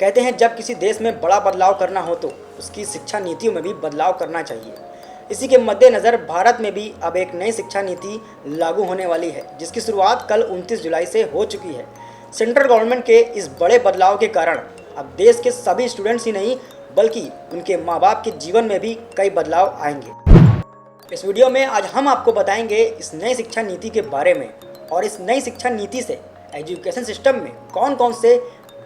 कहते हैं जब किसी देश में बड़ा बदलाव करना हो तो उसकी शिक्षा नीतियों में भी बदलाव करना चाहिए। इसी के मद्देनज़र भारत में भी अब एक नई शिक्षा नीति लागू होने वाली है, जिसकी शुरुआत कल 29 जुलाई से हो चुकी है। सेंट्रल गवर्नमेंट के इस बड़े बदलाव के कारण अब देश के सभी स्टूडेंट्स ही नहीं बल्कि उनके माँ बाप के जीवन में भी कई बदलाव आएंगे। इस वीडियो में आज हम आपको बताएंगे इस नई शिक्षा नीति के बारे में और इस नई शिक्षा नीति से एजुकेशन सिस्टम में कौन कौन से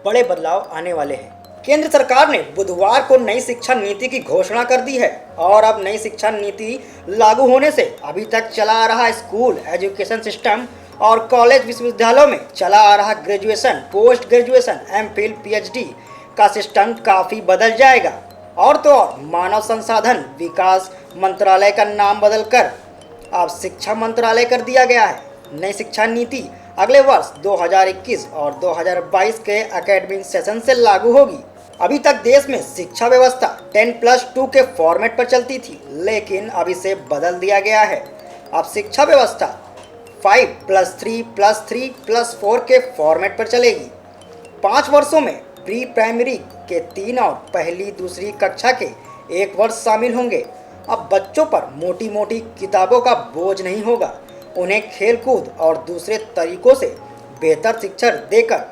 बड़े बदलाव आने वाले हैं। केंद्र सरकार ने बुधवार को नई शिक्षा नीति की घोषणा कर दी है और अब नई शिक्षा नीति लागू होने से अभी तक चला आ रहा स्कूल एजुकेशन सिस्टम और कॉलेज विश्वविद्यालयों में चला आ रहा graduation, post graduation, MPhil, PhD का सिस्टम काफ़ी बदल जाएगा। और तो और मानव संसाधन विकास मंत्रालय का नाम बदलकर अब शिक्षा मंत्रालय कर दिया गया है। नई शिक्षा नीति अगले वर्ष 2021 और 2022 के एकेडमिक सेशन से लागू होगी। अभी तक देश में शिक्षा व्यवस्था 10+2 के फॉर्मेट पर चलती थी, लेकिन अब इसे बदल दिया गया है। अब शिक्षा व्यवस्था 5+3+3+4 के फॉर्मेट पर चलेगी। 5 वर्षों में प्री प्राइमरी के 3 और पहली दूसरी कक्षा के 1 वर्ष शामिल होंगे। अब बच्चों पर मोटी मोटी किताबों का बोझ नहीं होगा, उन्हें खेलकूद और दूसरे तरीकों से बेहतर शिक्षा देकर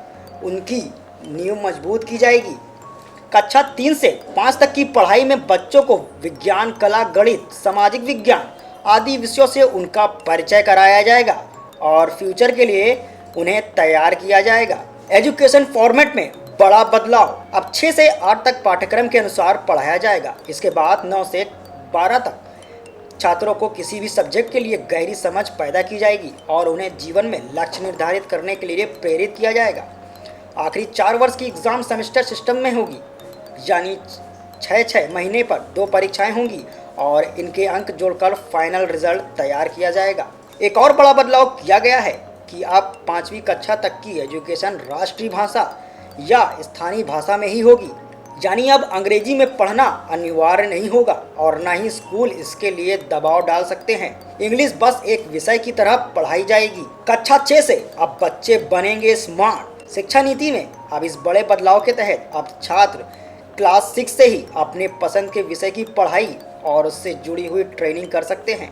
उनकी नींव मजबूत की जाएगी। कक्षा 3 से 5 तक की पढ़ाई में बच्चों को विज्ञान, कला, गणित, सामाजिक विज्ञान आदि विषयों से उनका परिचय कराया जाएगा और फ्यूचर के लिए उन्हें तैयार किया जाएगा। एजुकेशन फॉर्मेट में बड़ा बदलाव, अब 6 से 8 तक पाठ्यक्रम के अनुसार पढ़ाया जाएगा। इसके बाद 9 से 12 तक छात्रों को किसी भी सब्जेक्ट के लिए गहरी समझ पैदा की जाएगी और उन्हें जीवन में लक्ष्य निर्धारित करने के लिए प्रेरित किया जाएगा। आखिरी 4 वर्ष की एग्ज़ाम सेमेस्टर सिस्टम में होगी, यानी 6 महीने पर 2 परीक्षाएं होंगी और इनके अंक जोड़कर फाइनल रिजल्ट तैयार किया जाएगा। एक और बड़ा बदलाव किया गया है कि अब 5वीं कक्षा तक की एजुकेशन राष्ट्रीय भाषा या स्थानीय भाषा में ही होगी, यानी अब अंग्रेजी में पढ़ना अनिवार्य नहीं होगा और न ही स्कूल इसके लिए दबाव डाल सकते हैं। इंग्लिश बस एक विषय की तरह पढ़ाई जाएगी। कक्षा 6 से अब बच्चे बनेंगे स्मार्ट। शिक्षा नीति में अब इस बड़े बदलाव के तहत अब छात्र क्लास 6 से ही अपने पसंद के विषय की पढ़ाई और उससे जुड़ी हुई ट्रेनिंग कर सकते हैं,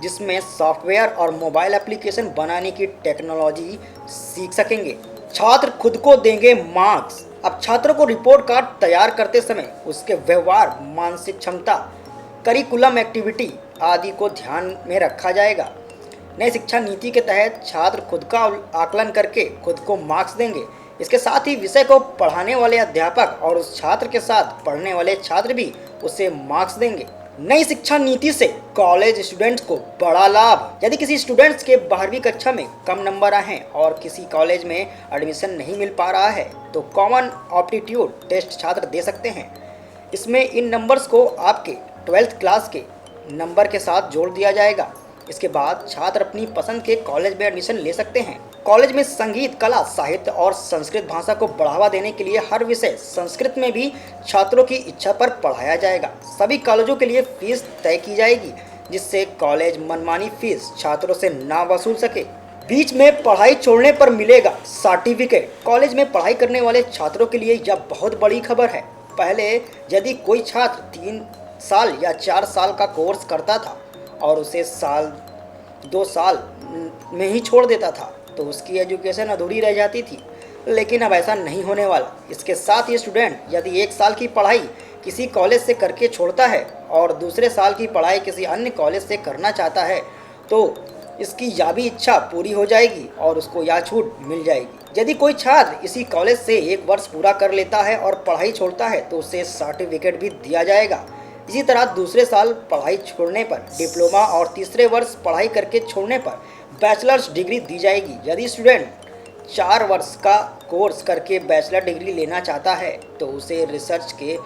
जिसमें सॉफ्टवेयर और मोबाइल एप्लीकेशन बनाने की टेक्नोलॉजी सीख सकेंगे। छात्र खुद को देंगे मार्क्स। अब छात्रों को रिपोर्ट कार्ड तैयार करते समय उसके व्यवहार, मानसिक क्षमता, करिकुलम एक्टिविटी आदि को ध्यान में रखा जाएगा। नई शिक्षा नीति के तहत छात्र खुद का आकलन करके खुद को मार्क्स देंगे। इसके साथ ही विषय को पढ़ाने वाले अध्यापक और उस छात्र के साथ पढ़ने वाले छात्र भी उसे मार्क्स देंगे। नई शिक्षा नीति से कॉलेज स्टूडेंट्स को बड़ा लाभ। यदि किसी स्टूडेंट्स के 12वीं कक्षा में कम नंबर आए हैं और किसी कॉलेज में एडमिशन नहीं मिल पा रहा है तो कॉमन एप्टीट्यूड टेस्ट छात्र दे सकते हैं। इसमें इन नंबर्स को आपके 12th क्लास के नंबर के साथ जोड़ दिया जाएगा। इसके बाद छात्र अपनी पसंद के कॉलेज में एडमिशन ले सकते हैं। कॉलेज में संगीत, कला, साहित्य और संस्कृत भाषा को बढ़ावा देने के लिए हर विषय संस्कृत में भी छात्रों की इच्छा पर पढ़ाया जाएगा। सभी कॉलेजों के लिए फीस तय की जाएगी, जिससे कॉलेज मनमानी फीस छात्रों से ना वसूल सके। बीच में पढ़ाई छोड़ने पर मिलेगा सर्टिफिकेट। कॉलेज में पढ़ाई करने वाले छात्रों के लिए यह बहुत बड़ी खबर है। पहले यदि कोई छात्र 3 साल या 4 साल का कोर्स करता था और उसे 2 साल में ही छोड़ देता था तो उसकी एजुकेशन अधूरी रह जाती थी, लेकिन अब ऐसा नहीं होने वाला। इसके साथ ये स्टूडेंट यदि 1 साल की पढ़ाई किसी कॉलेज से करके छोड़ता है और दूसरे साल की पढ़ाई किसी अन्य कॉलेज से करना चाहता है तो इसकी यह भी इच्छा पूरी हो जाएगी और उसको यह छूट मिल जाएगी। यदि कोई छात्र इसी कॉलेज से 1 वर्ष पूरा कर लेता है और पढ़ाई छोड़ता है तो उसे सर्टिफिकेट भी दिया जाएगा। इसी तरह दूसरे साल पढ़ाई छोड़ने पर डिप्लोमा और तीसरे वर्ष पढ़ाई करके छोड़ने पर बैचलर्स डिग्री दी जाएगी। यदि स्टूडेंट 4 वर्ष का कोर्स करके बैचलर डिग्री लेना चाहता है तो उसे रिसर्च के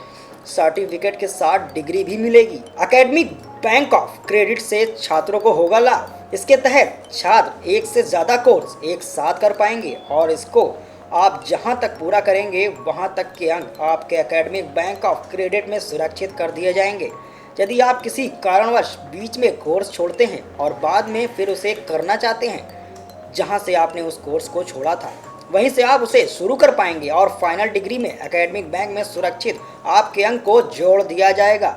सर्टिफिकेट के साथ डिग्री भी मिलेगी। एकेडमिक बैंक ऑफ क्रेडिट से छात्रों को होगा लाभ। इसके तहत छात्र 1 से ज़्यादा कोर्स एक साथ कर पाएंगे और इसको आप जहां तक पूरा करेंगे वहां तक के अंक आपके एकेडमिक बैंक ऑफ क्रेडिट में सुरक्षित कर दिए जाएंगे। यदि आप किसी कारणवश बीच में कोर्स छोड़ते हैं और बाद में फिर उसे करना चाहते हैं जहां से आपने उस कोर्स को छोड़ा था वहीं से आप उसे शुरू कर पाएंगे और फाइनल डिग्री में एकेडमिक बैंक में सुरक्षित आपके अंक को जोड़ दिया जाएगा।